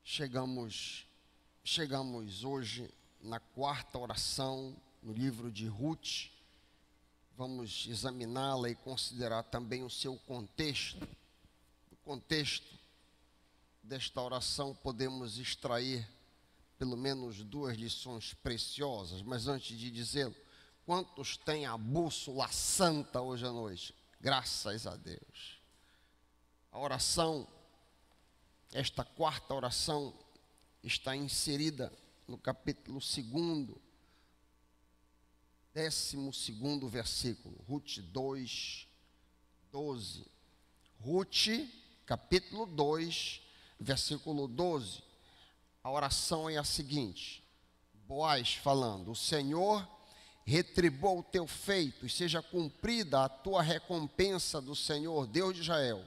Chegamos hoje na quarta oração no livro de Ruth. Vamos examiná-la e considerar também o seu contexto. Do contexto desta oração podemos extrair pelo menos duas lições preciosas, mas antes de dizê-lo, quantos têm a bússola santa hoje à noite? Graças a Deus. A oração, esta quarta oração, está inserida no capítulo 2, 12º versículo, Ruth 2, 12. Ruth, capítulo 2, versículo 12. A oração é a seguinte: Boaz falando: o Senhor retribua o teu feito e seja cumprida a tua recompensa do Senhor, Deus de Israel,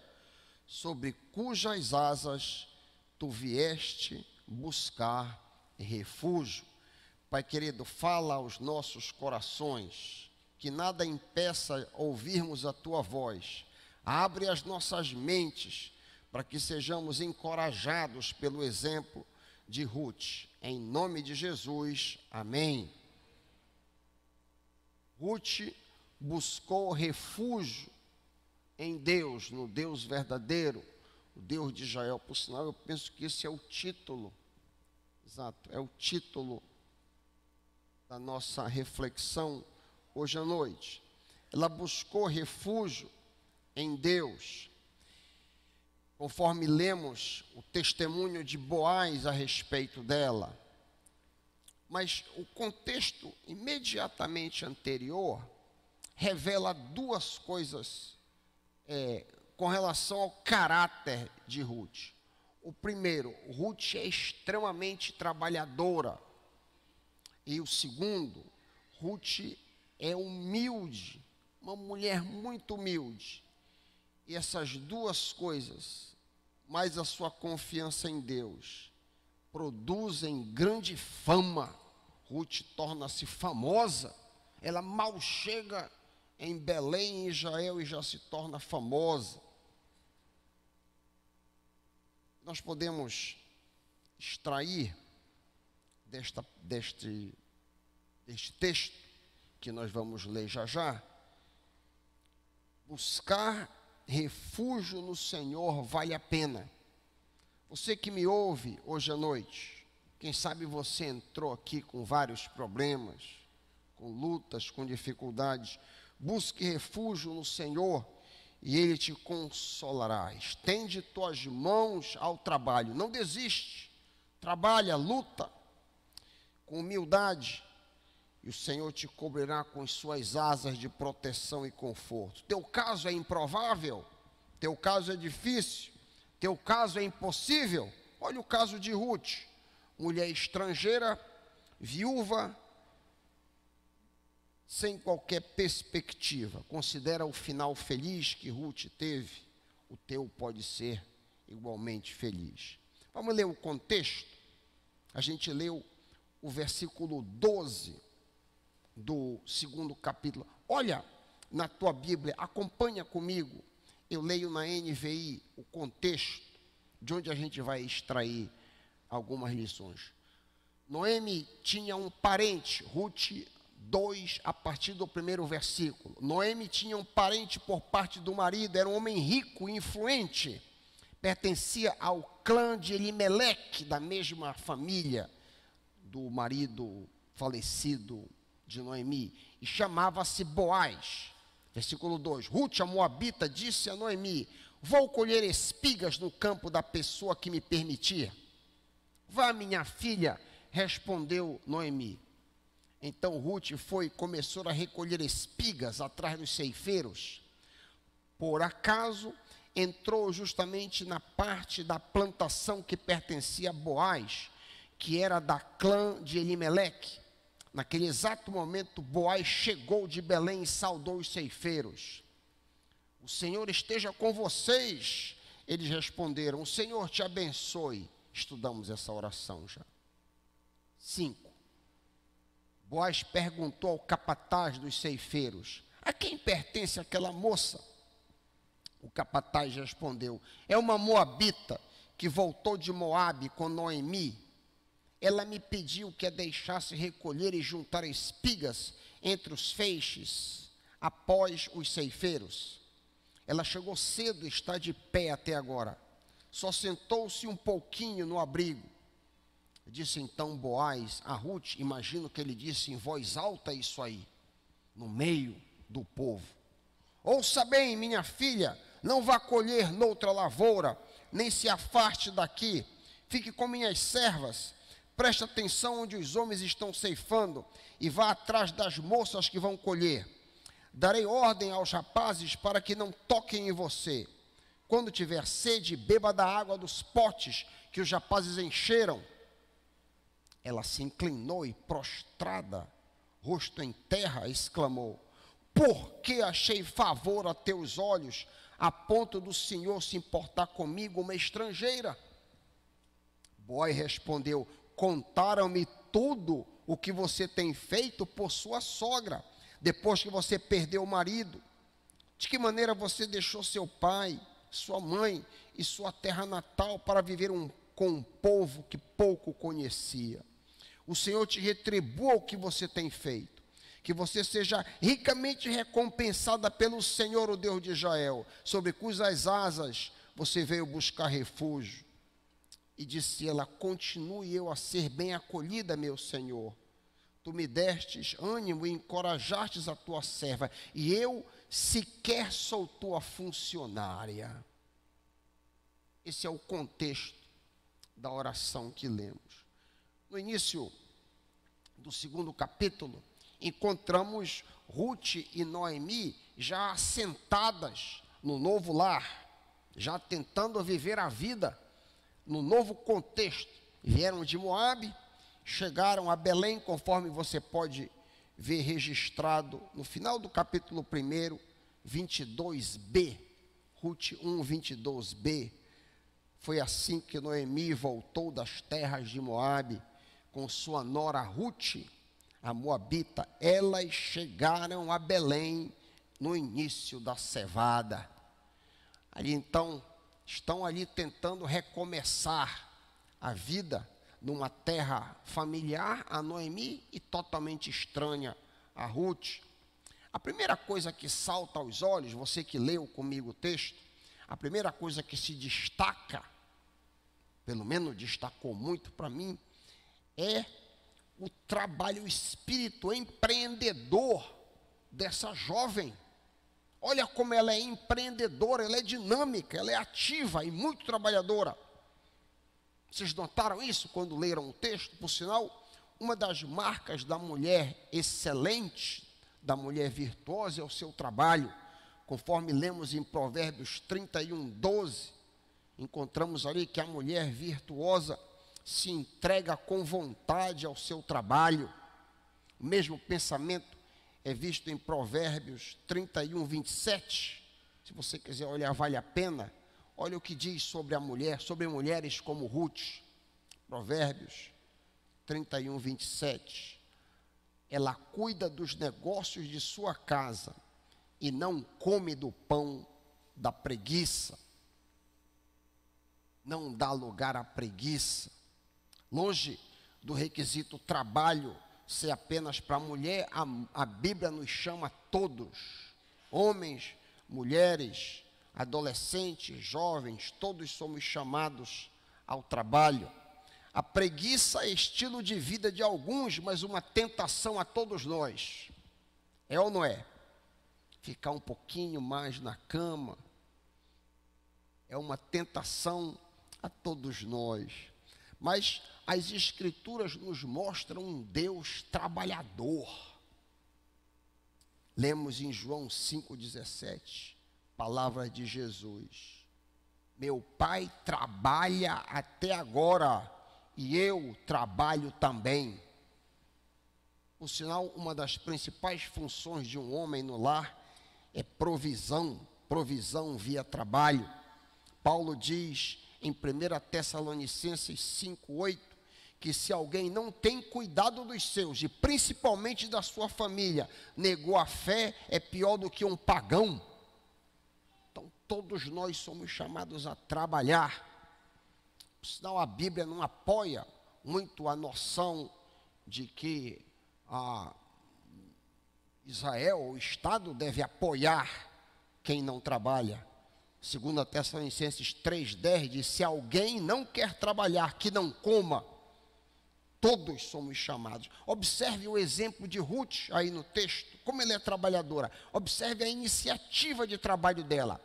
sobre cujas asas tu vieste buscar refúgio. Pai querido, fala aos nossos corações, que nada impeça ouvirmos a tua voz. Abre as nossas mentes para que sejamos encorajados pelo exemplo de Ruth. Em nome de Jesus, amém. Ruth buscou refúgio em Deus, no Deus verdadeiro, o Deus de Israel. Por sinal, eu penso que esse é o título, exato, é o título da nossa reflexão hoje à noite. Ela buscou refúgio em Deus. Conforme lemos o testemunho de Boaz a respeito dela. Mas o contexto imediatamente anterior revela duas coisas com relação ao caráter de Ruth. O primeiro, Ruth é extremamente trabalhadora. E o segundo, Ruth é humilde, uma mulher muito humilde. E essas duas coisas, mais a sua confiança em Deus, produzem grande fama. Ruth torna-se famosa. Ela mal chega em Belém, em Israel, e já se torna famosa. Nós podemos extrair deste texto, que nós vamos ler já, buscar refúgio no Senhor vale a pena. Você que me ouve hoje à noite, quem sabe você entrou aqui com vários problemas, com lutas, com dificuldades. Busque refúgio no Senhor e Ele te consolará. Estende tuas mãos ao trabalho, não desiste, trabalha, luta com humildade, e o Senhor te cobrirá com as suas asas de proteção e conforto. Teu caso é improvável, teu caso é difícil, teu caso é impossível. Olha o caso de Ruth, mulher estrangeira, viúva, sem qualquer perspectiva. Considera o final feliz que Ruth teve, o teu pode ser igualmente feliz. Vamos ler o contexto. A gente leu o versículo 12 do 2º capítulo. Olha na tua Bíblia, acompanha comigo. Eu leio na NVI o contexto, de onde a gente vai extrair algumas lições. Noemi tinha um parente, Ruth 2, a partir do 1º versículo. Noemi tinha um parente por parte do marido, era um homem rico e influente, pertencia ao clã de Elimeleque, da mesma família do marido falecido de Noemi, e chamava-se Boaz. Versículo 2, Ruth, a moabita, disse a Noemi: vou colher espigas no campo da pessoa que me permitir. Vá, minha filha, respondeu Noemi. Então Ruth foi e começou a recolher espigas atrás dos ceifeiros. Por acaso, entrou justamente na parte da plantação que pertencia a Boaz, que era da clã de Elimeleque. Naquele exato momento, Boaz chegou de Belém e saudou os ceifeiros. O Senhor esteja com vocês. Eles responderam: o Senhor te abençoe. Estudamos essa oração já. 5. Boaz perguntou ao capataz dos ceifeiros: a quem pertence aquela moça? O capataz respondeu: é uma moabita que voltou de Moabe com Noemi, ela me pediu que a deixasse recolher e juntar espigas entre os feixes, após os ceifeiros. Ela chegou cedo e está de pé até agora. Só sentou-se um pouquinho no abrigo. Disse então Boaz a Ruth, imagino que ele disse em voz alta isso aí, no meio do povo: ouça bem, minha filha, não vá colher noutra lavoura, nem se afaste daqui, fique com minhas servas, preste atenção onde os homens estão ceifando, e vá atrás das moças que vão colher. Darei ordem aos rapazes para que não toquem em você. Quando tiver sede, beba da água dos potes que os rapazes encheram. Ela se inclinou e, prostrada, rosto em terra, exclamou: por que achei favor a teus olhos, a ponto do Senhor se importar comigo, uma estrangeira? Boaz respondeu: contaram-me tudo o que você tem feito por sua sogra, depois que você perdeu o marido. De que maneira você deixou seu pai, sua mãe e sua terra natal para viver com um povo que pouco conhecia. O Senhor te retribua o que você tem feito, que você seja ricamente recompensada pelo Senhor, o Deus de Israel, sobre cujas asas você veio buscar refúgio. E disse ela: continue eu a ser bem acolhida, meu Senhor. Tu me destes ânimo e encorajastes a tua serva, e eu sequer sou tua funcionária. Esse é o contexto da oração que lemos. No início do 2º capítulo, encontramos Ruth e Noemi já assentadas no novo lar, já tentando viver a vida no novo contexto. Vieram de Moabe, chegaram a Belém, conforme você pode ver registrado no final do capítulo 1, 22b, Ruth 1, 22b. Foi assim que Noemi voltou das terras de Moabe com sua nora Ruth, a moabita. Elas chegaram a Belém no início da cevada. Ali então, estão ali tentando recomeçar a vida numa terra familiar a Noemi e totalmente estranha a Ruth. A primeira coisa que salta aos olhos, você que leu comigo o texto, a primeira coisa que se destaca, pelo menos destacou muito para mim, é o trabalho, o espírito empreendedor dessa jovem. Olha como ela é empreendedora, ela é dinâmica, ela é ativa e muito trabalhadora. Vocês notaram isso quando leram o texto? Por sinal, uma das marcas da mulher excelente, da mulher virtuosa, é o seu trabalho. Conforme lemos em Provérbios 31, 12, encontramos ali que a mulher virtuosa se entrega com vontade ao seu trabalho. O mesmo pensamento é visto em Provérbios 31, 27. Se você quiser olhar, vale a pena. Olha o que diz sobre a mulher, sobre mulheres como Ruth. Provérbios 31, 27. Ela cuida dos negócios de sua casa e não come do pão da preguiça. Não dá lugar à preguiça. Longe do requisito trabalho ser apenas para a mulher, a Bíblia nos chama todos, homens, mulheres, adolescentes, jovens, todos somos chamados ao trabalho. A preguiça é estilo de vida de alguns, mas uma tentação a todos nós. É ou não é? Ficar um pouquinho mais na cama é uma tentação a todos nós. Mas as Escrituras nos mostram um Deus trabalhador. Lemos em João 5,17, palavras de Jesus: meu Pai trabalha até agora e eu trabalho também. Por sinal, uma das principais funções de um homem no lar é provisão via trabalho. Paulo diz em 1 Tessalonicenses 5,8, que se alguém não tem cuidado dos seus, e principalmente da sua família, negou a fé, é pior do que um pagão. Então, todos nós somos chamados a trabalhar. Por sinal, a Bíblia não apoia muito a noção de que Israel, o Estado, deve apoiar quem não trabalha. 2 Tessalonicenses 3,10 diz: se alguém não quer trabalhar, que não coma. Todos somos chamados. Observe o exemplo de Ruth aí no texto, como ela é trabalhadora. Observe a iniciativa de trabalho dela.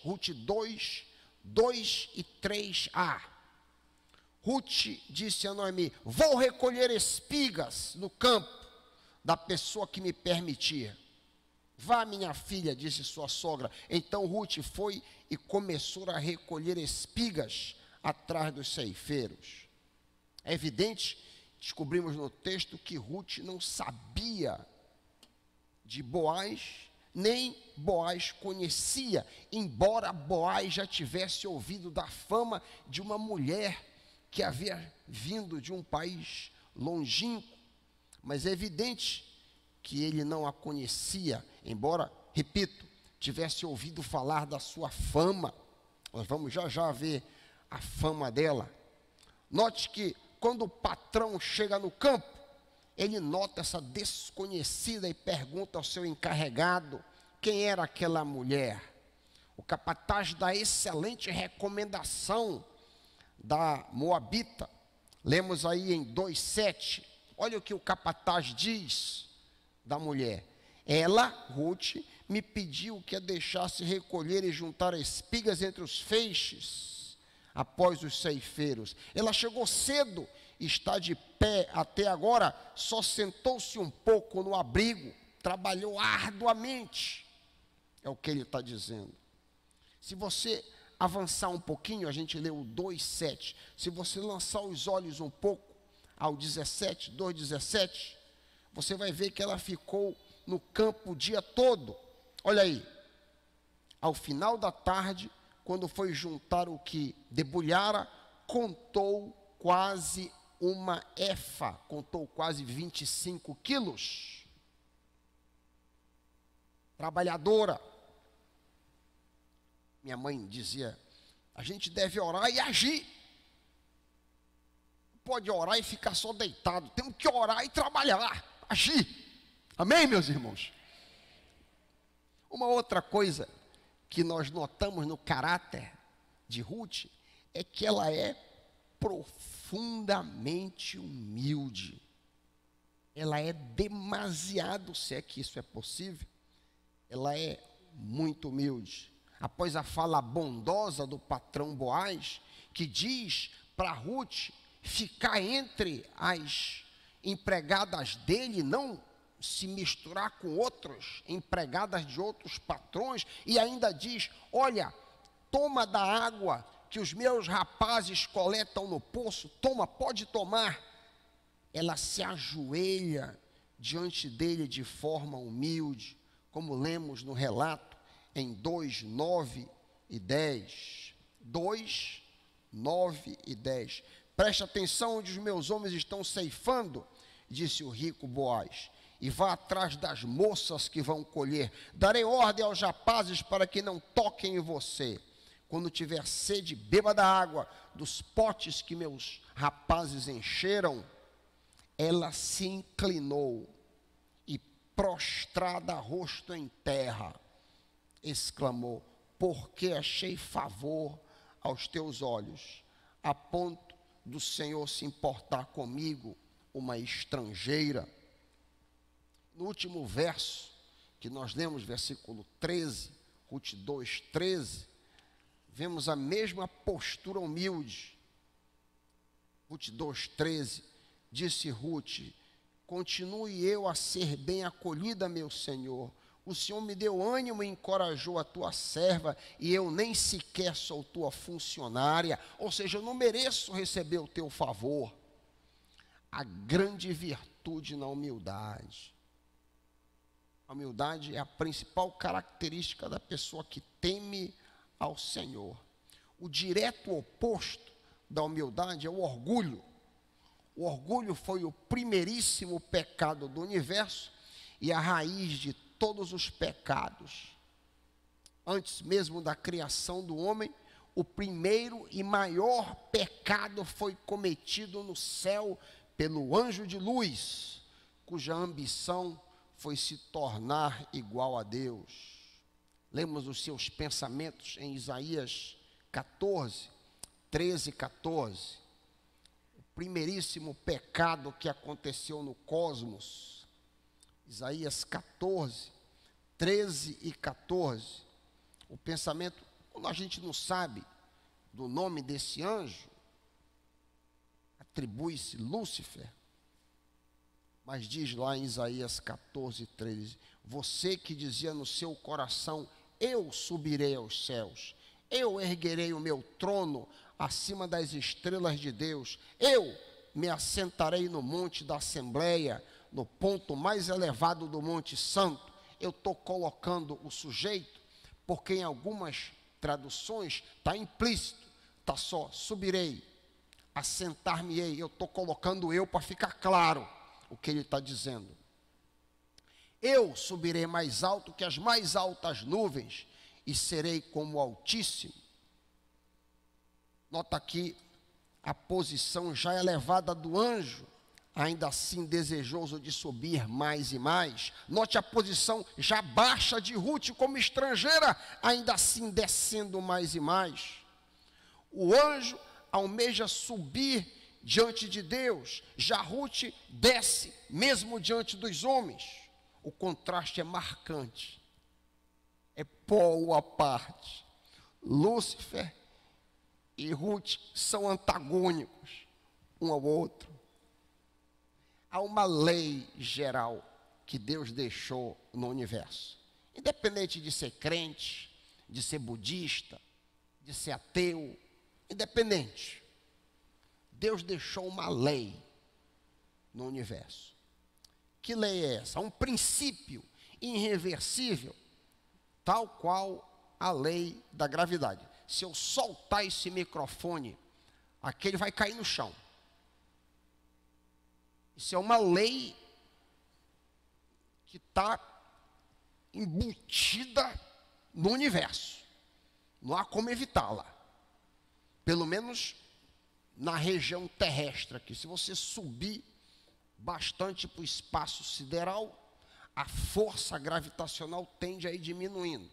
Ruth 2, 2 e 3a. Ruth disse a Noemi: vou recolher espigas no campo da pessoa que me permitir. Vá, minha filha, disse sua sogra. Então Ruth foi e começou a recolher espigas atrás dos ceifeiros. É evidente, descobrimos no texto que Ruth não sabia de Boaz, nem Boaz conhecia, embora Boaz já tivesse ouvido da fama de uma mulher que havia vindo de um país longínquo. Mas é evidente que ele não a conhecia, embora, repito, tivesse ouvido falar da sua fama. Nós vamos já ver a fama dela. Note que quando o patrão chega no campo, ele nota essa desconhecida e pergunta ao seu encarregado quem era aquela mulher. O capataz dá excelente recomendação da moabita. Lemos aí em 2,7. Olha o que o capataz diz da mulher. Ela, Ruth, me pediu que a deixasse recolher e juntar espigas entre os feixes após os ceifeiros. Ela chegou cedo e está de pé até agora, só sentou-se um pouco no abrigo, trabalhou arduamente. É o que ele está dizendo. Se você avançar um pouquinho, a gente leu o 2,7. Se você lançar os olhos um pouco ao 17, 2,17, você vai ver que ela ficou no campo o dia todo. Olha aí, ao final da tarde, quando foi juntar o que debulhara, contou quase uma efa, contou quase 25 quilos. Trabalhadora. Minha mãe dizia: a gente deve orar e agir. Não pode orar e ficar só deitado. Temos que orar e trabalhar, agir. Amém, meus irmãos? Uma outra coisa que nós notamos no caráter de Ruth é que ela é profundamente humilde. Ela é demasiado, se é que isso é possível, ela é muito humilde. Após a fala bondosa do patrão Boaz, que diz para Ruth ficar entre as empregadas dele, não se misturar com outros empregadas de outros patrões, e ainda diz: olha, toma da água que os meus rapazes coletam no poço, toma, pode tomar. Ela se ajoelha diante dele de forma humilde, como lemos no relato em 2, 9 e 10. 2, 9 e 10. Preste atenção onde os meus homens estão ceifando, disse o rico Boaz, e vá atrás das moças que vão colher. Darei ordem aos rapazes para que não toquem em você. Quando tiver sede, beba da água dos potes que meus rapazes encheram. Ela se inclinou e, prostrada, rosto em terra, exclamou: porque achei favor aos teus olhos, a ponto do Senhor se importar comigo, uma estrangeira. No último verso que nós lemos, versículo 13, Ruth 2, 13, vemos a mesma postura humilde. Ruth 2, 13, disse Ruth: continue eu a ser bem acolhida, meu Senhor. O Senhor me deu ânimo e encorajou a tua serva, e eu nem sequer sou tua funcionária, ou seja, eu não mereço receber o teu favor. A grande virtude na humildade. A humildade é a principal característica da pessoa que teme ao Senhor. O direto oposto da humildade é o orgulho. O orgulho foi o primeiríssimo pecado do universo e a raiz de todos os pecados. Antes mesmo da criação do homem, o primeiro e maior pecado foi cometido no céu pelo anjo de luz, cuja ambição foi se tornar igual a Deus. Lemos os seus pensamentos em Isaías 14, 13 e 14. O primeiríssimo pecado que aconteceu no cosmos. Isaías 14, 13 e 14. O pensamento, quando a gente não sabe do nome desse anjo, atribui-se Lúcifer. Mas diz lá em Isaías 14, 13: você que dizia no seu coração, eu subirei aos céus, eu erguerei o meu trono acima das estrelas de Deus, eu me assentarei no monte da Assembleia, no ponto mais elevado do Monte Santo. Eu estou colocando o sujeito, porque em algumas traduções está implícito, está só subirei, assentar-me-ei. Eu estou colocando eu para ficar claro o que ele está dizendo. Eu subirei mais alto que as mais altas nuvens e serei como o Altíssimo. Nota aqui a posição já elevada do anjo, ainda assim desejoso de subir mais e mais. Note a posição já baixa de Ruth como estrangeira, ainda assim descendo mais e mais. O anjo almeja subir diante de Deus, já Ruth desce mesmo diante dos homens. O contraste é marcante, é polo à parte. Lúcifer e Ruth são antagônicos um ao outro. Há uma lei geral que Deus deixou no universo, independente de ser crente, de ser budista, de ser ateu, independente. Deus deixou uma lei no universo. Que lei é essa? Um princípio irreversível, tal qual a lei da gravidade. Se eu soltar esse microfone, aquele vai cair no chão. Isso é uma lei que está embutida no universo. Não há como evitá-la. Pelo menos na região terrestre aqui. Se você subir bastante para o espaço sideral, a força gravitacional tende a ir diminuindo.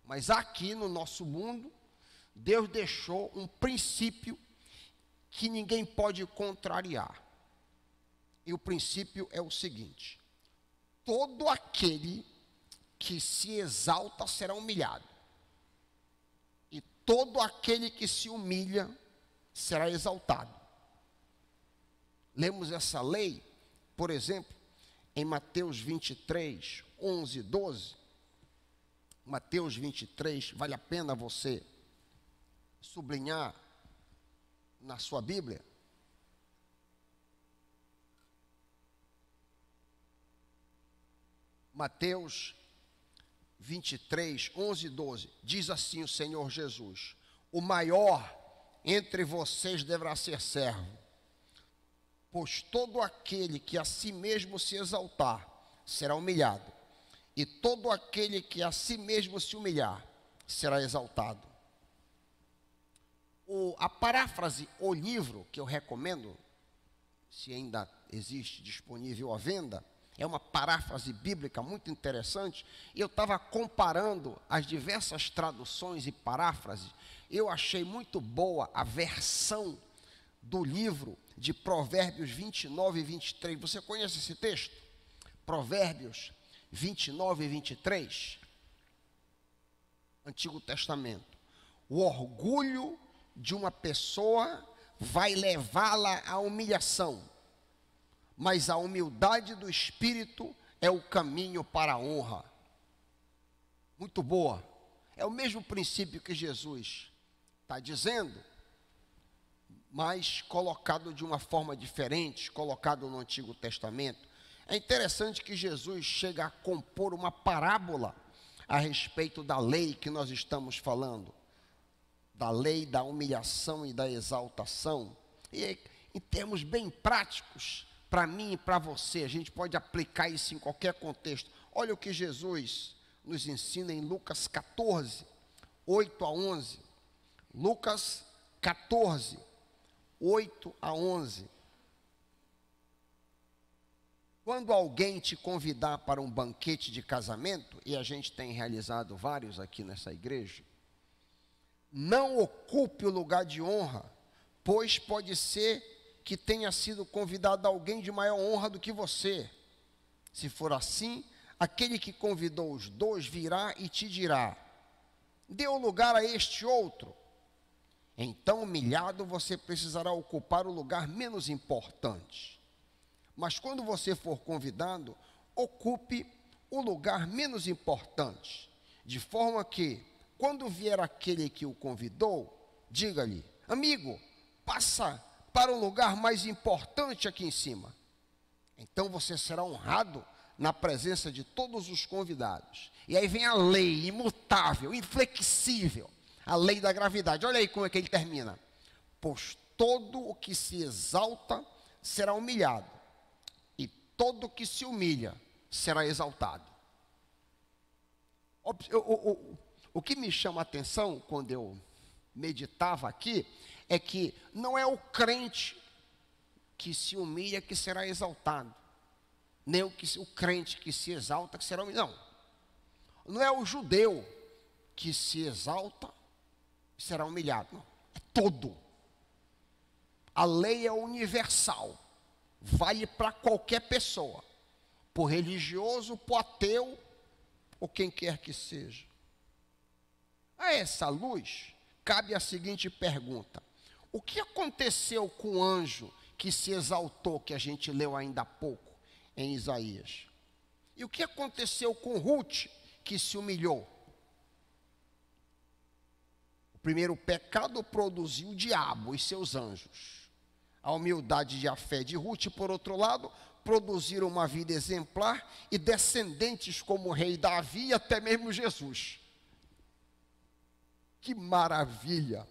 Mas aqui no nosso mundo, Deus deixou um princípio que ninguém pode contrariar. E o princípio é o seguinte: todo aquele que se exalta será humilhado, e todo aquele que se humilha será exaltado. Lemos essa lei, por exemplo, em Mateus 23, 11 e 12. Mateus 23, vale a pena você sublinhar na sua Bíblia. Mateus 23, 11 e 12, diz assim o Senhor Jesus: o maior entre vocês deverá ser servo, pois todo aquele que a si mesmo se exaltar será humilhado, e todo aquele que a si mesmo se humilhar será exaltado. A paráfrase, o livro, que eu recomendo, se ainda existe disponível à venda, é uma paráfrase bíblica muito interessante. E eu estava comparando as diversas traduções e paráfrases. Eu achei muito boa a versão do livro de Provérbios 29 e 23. Você conhece esse texto? Provérbios 29 e 23. Antigo Testamento. O orgulho de uma pessoa vai levá-la à humilhação, mas a humildade do espírito é o caminho para a honra. Muito boa. É o mesmo princípio que Jesus está dizendo, mas colocado de uma forma diferente, colocado no Antigo Testamento. É interessante que Jesus chega a compor uma parábola a respeito da lei que nós estamos falando, da lei da humilhação e da exaltação. E em termos bem práticos, para mim e para você, a gente pode aplicar isso em qualquer contexto. Olha o que Jesus nos ensina em Lucas 14, 8 a 11. Lucas 14, 8 a 11. Quando alguém te convidar para um banquete de casamento, e a gente tem realizado vários aqui nessa igreja, não ocupe o lugar de honra, pois pode ser que tenha sido convidado alguém de maior honra do que você. Se for assim, aquele que convidou os dois virá e te dirá: dê o lugar a este outro. Então, humilhado, você precisará ocupar o lugar menos importante. Mas quando você for convidado, ocupe o lugar menos importante, de forma que, quando vier aquele que o convidou, diga-lhe: amigo, passa para o lugar mais importante aqui em cima. Então você será honrado na presença de todos os convidados. E aí vem a lei imutável, inflexível, a lei da gravidade. Olha aí como é que ele termina: pois todo o que se exalta será humilhado, todo que se humilha será exaltado. O que me chama a atenção quando eu meditava aqui é que não é o crente que se humilha que será exaltado, nem o crente que se exalta que será humilhado. Não é o judeu que se exalta e será humilhado. Não, é todo. A lei é universal. Vale para qualquer pessoa, por religioso, por ateu, ou quem quer que seja. A essa luz, cabe a seguinte pergunta: o que aconteceu com o anjo que se exaltou, que a gente leu ainda há pouco em Isaías? E o que aconteceu com Ruth, que se humilhou? O primeiro pecado produziu o diabo e seus anjos. A humildade e a fé de Ruth, por outro lado, produziram uma vida exemplar e descendentes como o rei Davi e até mesmo Jesus. Que maravilha!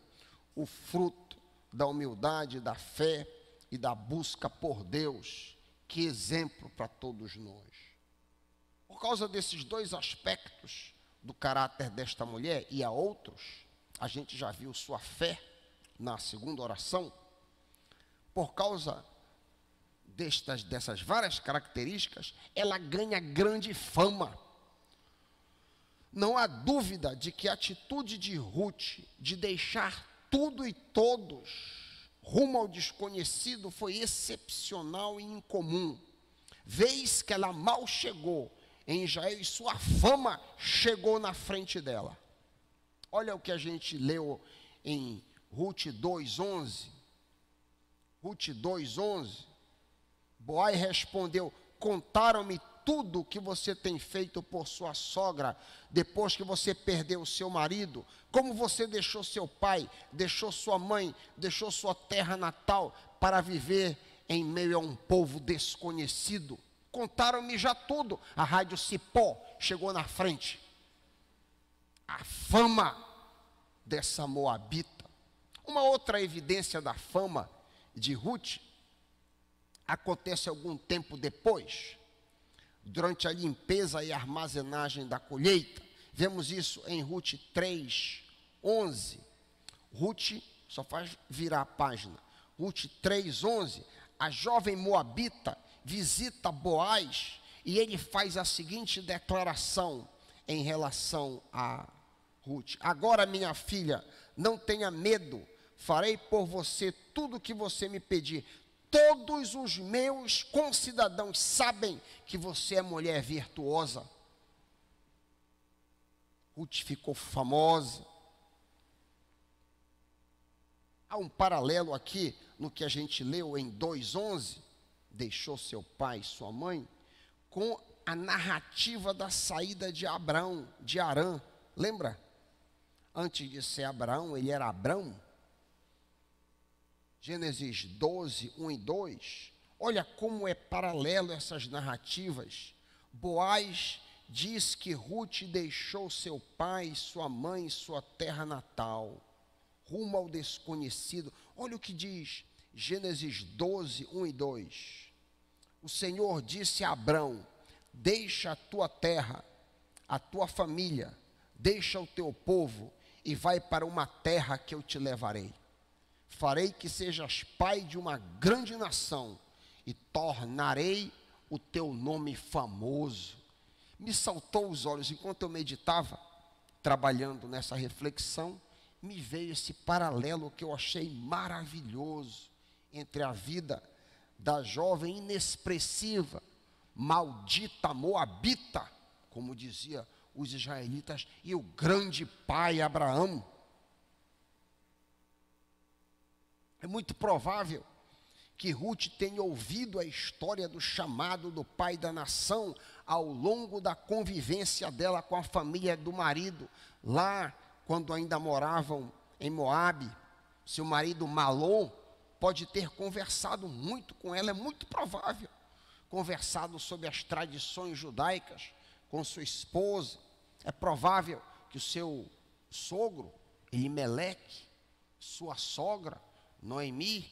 O fruto da humildade, da fé e da busca por Deus. Que exemplo para todos nós. Por causa desses dois aspectos do caráter desta mulher e a outros, a gente já viu sua fé na segunda oração. Por causa dessas várias características, ela ganha grande fama. Não há dúvida de que a atitude de Ruth de deixar tudo e todos rumo ao desconhecido foi excepcional e incomum. Vez que ela mal chegou em Israel e sua fama chegou na frente dela. Olha o que a gente leu em Ruth 2:11. Ruth 2:11, Boaz respondeu: contaram-me tudo o que você tem feito por sua sogra, depois que você perdeu o seu marido, como você deixou seu pai, deixou sua mãe, deixou sua terra natal, para viver em meio a um povo desconhecido. Contaram-me já tudo. A rádio Cipó chegou na frente. A fama dessa moabita. Uma outra evidência da fama de Ruth acontece algum tempo depois, durante a limpeza e armazenagem da colheita. Vemos isso em Ruth 3:11. Ruth, só faz virar a página. Ruth 3:11, a jovem moabita visita Boaz e ele faz a seguinte declaração em relação a Ruth: agora, minha filha, não tenha medo, farei por você tudo o que você me pedir. Todos os meus concidadãos sabem que você é mulher virtuosa. Ruth ficou famosa. Há um paralelo aqui no que a gente leu em 2:11, deixou seu pai e sua mãe, com a narrativa da saída de Abraão, de Harã. Lembra? Antes de ser Abraão, ele era Abrão. Gênesis 12:1 e 2. Olha como é paralelo essas narrativas. Boaz diz que Ruth deixou seu pai, sua mãe e sua terra natal, rumo ao desconhecido. Olha o que diz Gênesis 12:1 e 2. O Senhor disse a Abrão: deixa a tua terra, a tua família, deixa o teu povo e vai para uma terra que eu te levarei. Farei que sejas pai de uma grande nação e tornarei o teu nome famoso. Me saltou os olhos enquanto eu meditava, trabalhando nessa reflexão, me veio esse paralelo que eu achei maravilhoso entre a vida da jovem inexpressiva, maldita moabita, como dizia os israelitas, e o grande pai Abraão. É muito provável que Ruth tenha ouvido a história do chamado do pai da nação ao longo da convivência dela com a família do marido, lá quando ainda moravam em Moabe. Seu marido Malom pode ter conversado muito com ela, é muito provável, conversado sobre as tradições judaicas com sua esposa. É provável que o seu sogro, Elimeleque, sua sogra, Noemi,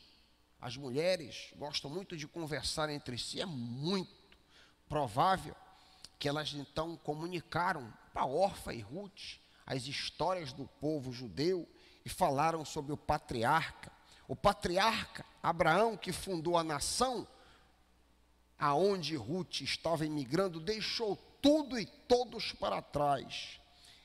as mulheres gostam muito de conversar entre si, é muito provável que elas então comunicaram para Orfa e Ruth as histórias do povo judeu e falaram sobre o patriarca Abraão, que fundou a nação aonde Ruth estava emigrando, deixou tudo e todos para trás,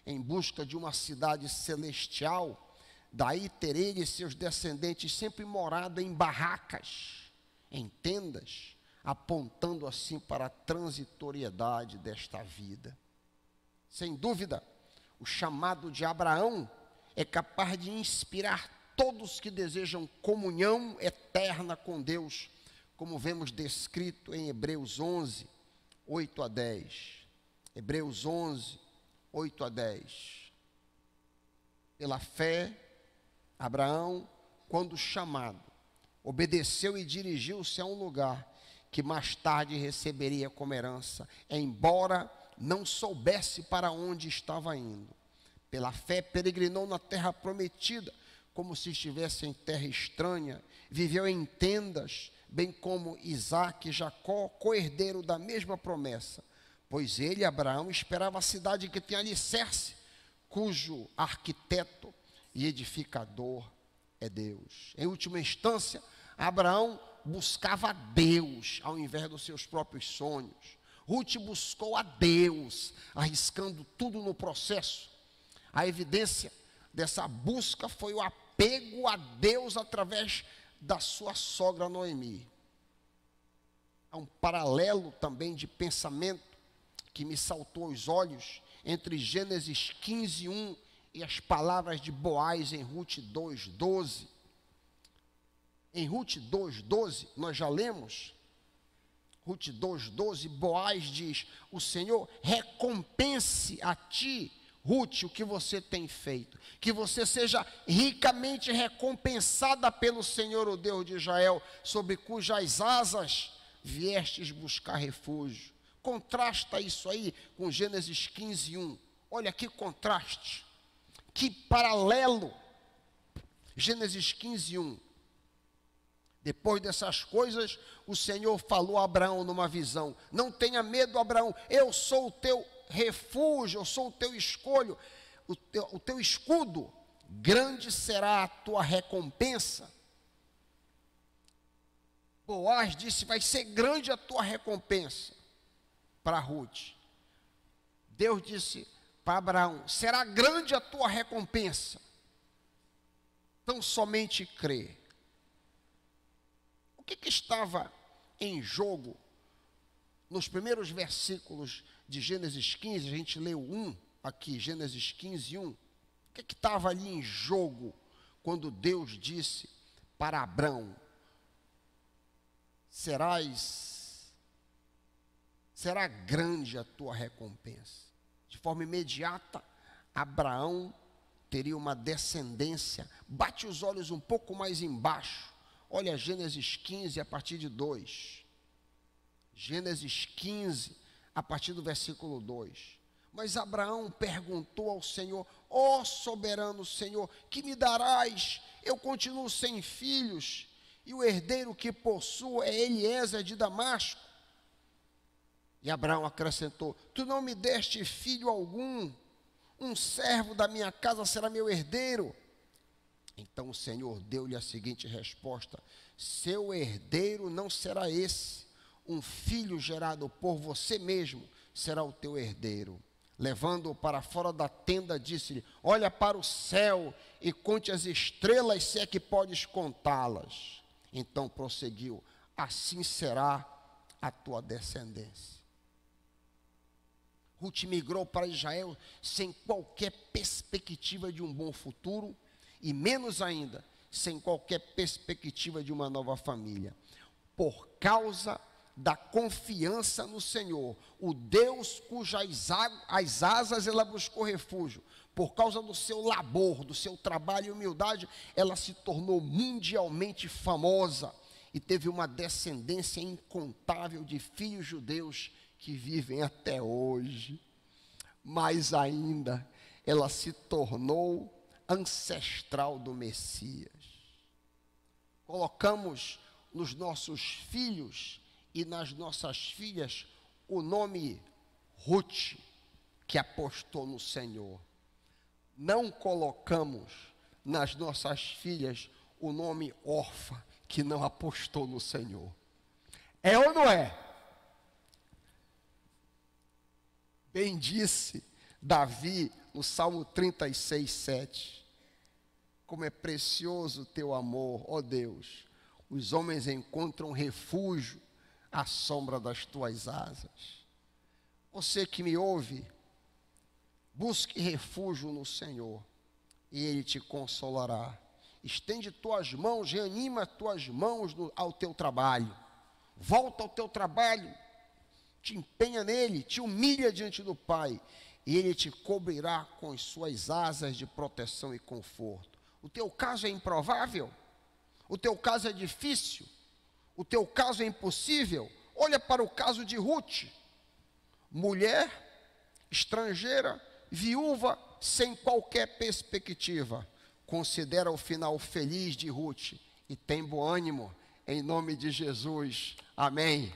em busca de uma cidade celestial. Daí ter ele e seus descendentes sempre morado em barracas, em tendas, apontando assim para a transitoriedade desta vida. Sem dúvida, o chamado de Abraão é capaz de inspirar todos que desejam comunhão eterna com Deus, como vemos descrito em Hebreus 11, 8 a 10. Hebreus 11, 8 a 10. Pela fé, Abraão, quando chamado, obedeceu e dirigiu-se a um lugar que mais tarde receberia como herança, embora não soubesse para onde estava indo. Pela fé, peregrinou na terra prometida, como se estivesse em terra estranha, viveu em tendas, bem como Isaque e Jacó, co-herdeiro da mesma promessa, pois ele, Abraão, esperava a cidade que tem alicerce, cujo arquiteto e edificador é Deus. Em última instância, Abraão buscava a Deus ao invés dos seus próprios sonhos. Ruth buscou a Deus, arriscando tudo no processo. A evidência dessa busca foi o apego a Deus através da sua sogra Noemi. Há um paralelo também de pensamento que me saltou aos olhos entre Gênesis 15, 1 e as palavras de Boaz em Ruth 2:12. Em Ruth 2:12, nós já lemos, Ruth 2:12, Boaz diz: o Senhor recompense a ti, Ruth, o que você tem feito, que você seja ricamente recompensada pelo Senhor, o Deus de Israel, sobre cujas asas viestes buscar refúgio. Contrasta isso aí com Gênesis 15, 1. Olha que contraste, que paralelo. Gênesis 15, 1. Depois dessas coisas, o Senhor falou a Abraão numa visão: não tenha medo, Abraão, eu sou o teu refúgio, eu sou o teu escolho, o teu escudo, grande será a tua recompensa. Boaz disse: vai ser grande a tua recompensa para Ruth. Deus disse para Abraão: será grande a tua recompensa, tão somente crê. O que estava em jogo nos primeiros versículos de Gênesis 15? A gente leu aqui, Gênesis 15, 1. O que estava ali em jogo quando Deus disse para Abraão: será grande a tua recompensa? De forma imediata, Abraão teria uma descendência. Bate os olhos um pouco mais embaixo. Olha Gênesis 15 a partir de 2. Gênesis 15 a partir do versículo 2. Mas Abraão perguntou ao Senhor: ó soberano Senhor, que me darás? Eu continuo sem filhos, e o herdeiro que possuo é Eliezer de Damasco. E Abraão acrescentou: tu não me deste filho algum, um servo da minha casa será meu herdeiro. Então o Senhor deu-lhe a seguinte resposta: seu herdeiro não será esse, um filho gerado por você mesmo será o teu herdeiro. Levando-o para fora da tenda, disse-lhe: olha para o céu e conte as estrelas, se é que podes contá-las. Então prosseguiu: assim será a tua descendência. Ruth migrou para Israel sem qualquer perspectiva de um bom futuro, e menos ainda, sem qualquer perspectiva de uma nova família. Por causa da confiança no Senhor, o Deus cujas as asas ela buscou refúgio, por causa do seu labor, do seu trabalho e humildade, ela se tornou mundialmente famosa e teve uma descendência incontável de filhos judeus que vivem até hoje. Mais ainda, ela se tornou ancestral do Messias. Colocamos nos nossos filhos e nas nossas filhas o nome Ruth, que apostou no Senhor. Não colocamos nas nossas filhas o nome Orfa, que não apostou no Senhor. É ou não é? Bem disse Davi no Salmo 36, 7. Como é precioso o teu amor, ó Deus. Os homens encontram refúgio à sombra das tuas asas. Você que me ouve, busque refúgio no Senhor e Ele te consolará. Estende tuas mãos, reanima tuas mãos ao teu trabalho. Volta ao teu trabalho, te empenha nele, te humilha diante do Pai, e Ele te cobrirá com as suas asas de proteção e conforto. O teu caso é improvável? O teu caso é difícil? O teu caso é impossível? Olha para o caso de Ruth, mulher, estrangeira, viúva, sem qualquer perspectiva. Considera o final feliz de Ruth e tem bom ânimo, em nome de Jesus. Amém.